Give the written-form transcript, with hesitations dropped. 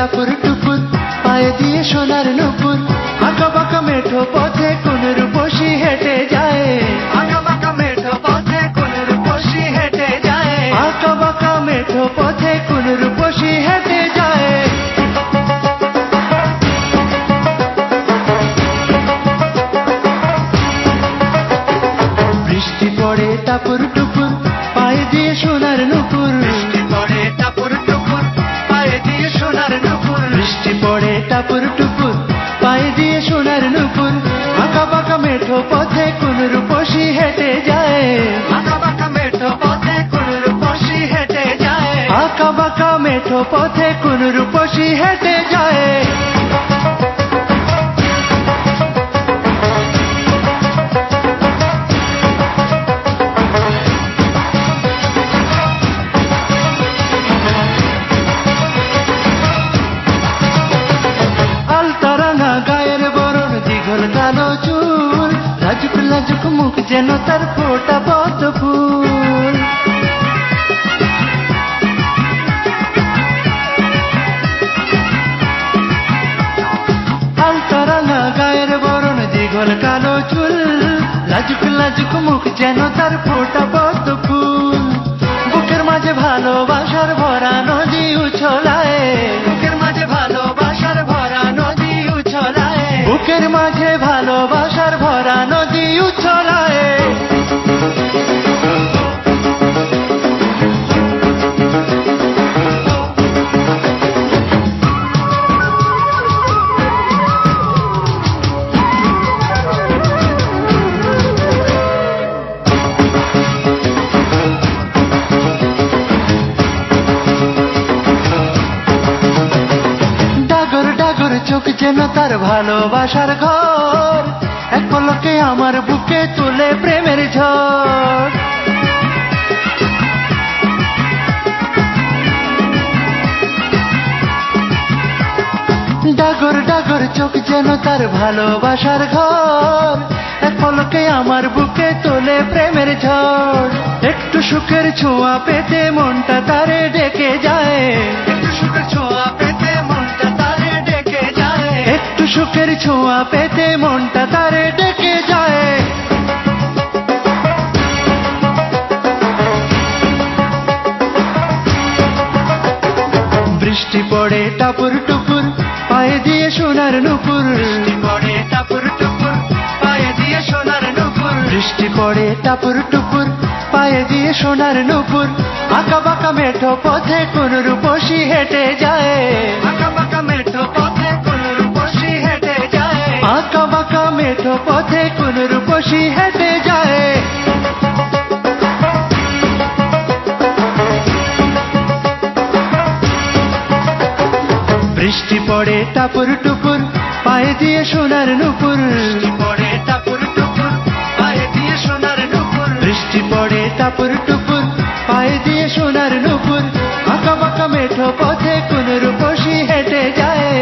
টাপুর টুপুর পায়ে দিয়ে সোনার নুপুর আঁকা বাঁকা মেঠো পথে কোন রূপসী হেঁটে যায় আঁকা বাঁকা মেঠো পথে কোন রূপসী হেঁটে যায় আঁকা বাঁকা মেঠো পথে কোন রূপসী হেঁটে যায় বৃষ্টি পড়ে টাপুর টুপুর পায়ে দিয়ে সোনার নুপুর বৃষ্টি পড়ে টাপুর টুপুর পায়ে দিয়ে সোনার নুপুর বৃষ্টি পড়ে টাপুর টুপুর পায়ে দিয়ে সোনার নুপুর আঁকা বাঁকা মেঠো পথে কোন রূপসী হেঁটে যায় আঁকা বাঁকা মেঠো পথে কোন রূপসী হেঁটে যায় আঁকা বাঁকা মেঠো পথে কোন রূপসী হেঁটে যায় কালো চুল লাজুক লাজুক মুখ যেন তার ফোটা পদ্ম ফুল আলতা রাঙা গায়ের বরণ দীঘল কালো চুল লাজুক লাজুক মুখ যেন তার ফোটা পদ্ম ফুল বুকের মাঝে ভালোবাসার ভরা নদী উছলায় বুকের মাঝে ভালোবাসার ভরা নদী উছলায় বুকের মাঝে ভালোবাসার ভরা নদী উছলায় ডাগর ডাগর চোখ যেন তার ভালোবাসার ঘর এক পলকে আমার বুকে তুলে প্রেমের ঝড় ডাগর ডাগর চোখ যেন তার ভালোবাসার ঘর এক পলকে আমার বুকে তোলে প্রেমের ঝড় একটু সুখের ছোঁয়া পেতে মনটা তারে ডেকে যায় একটু সুখের ছোঁয়া পেতে মনটা তারে ডেকে যায় একটু সুখের ছোঁয়া পেতে মনটা তারে ডেকে যায় বৃষ্টি পড়ে টাপুর টুপুর পায়ে দিয়ে সোনার নুপুর বৃষ্টি পড়ে টাপুর টুপুর পায়ে দিয়ে সোনার নুপুর বৃষ্টি পড়ে টাপুর টুপুর পায়ে দিয়ে সোনার নুপুর আঁকা বাঁকা মেঠো পথে কোন রূপসী হেঁটে যায় আঁকা বাঁকা মেঠো পথে কোন রূপসী হেঁটে যায় আঁকা বাঁকা মেঠো পথে কোন রূপসী হেঁটে যায় বৃষ্টি পড়ে টাপুর টুপুর পায়ে দিয়ে সোনার নুপুর বৃষ্টি পড়ে টাপুর টুপুর পায়ে দিয়ে সোনার নুপুর বৃষ্টি পড়ে টাপুর টুপুর পায়ে দিয়ে সোনার নুপুর আঁকা বাঁকা মেঠো পথে কোন রূপসী হেঁটে যায়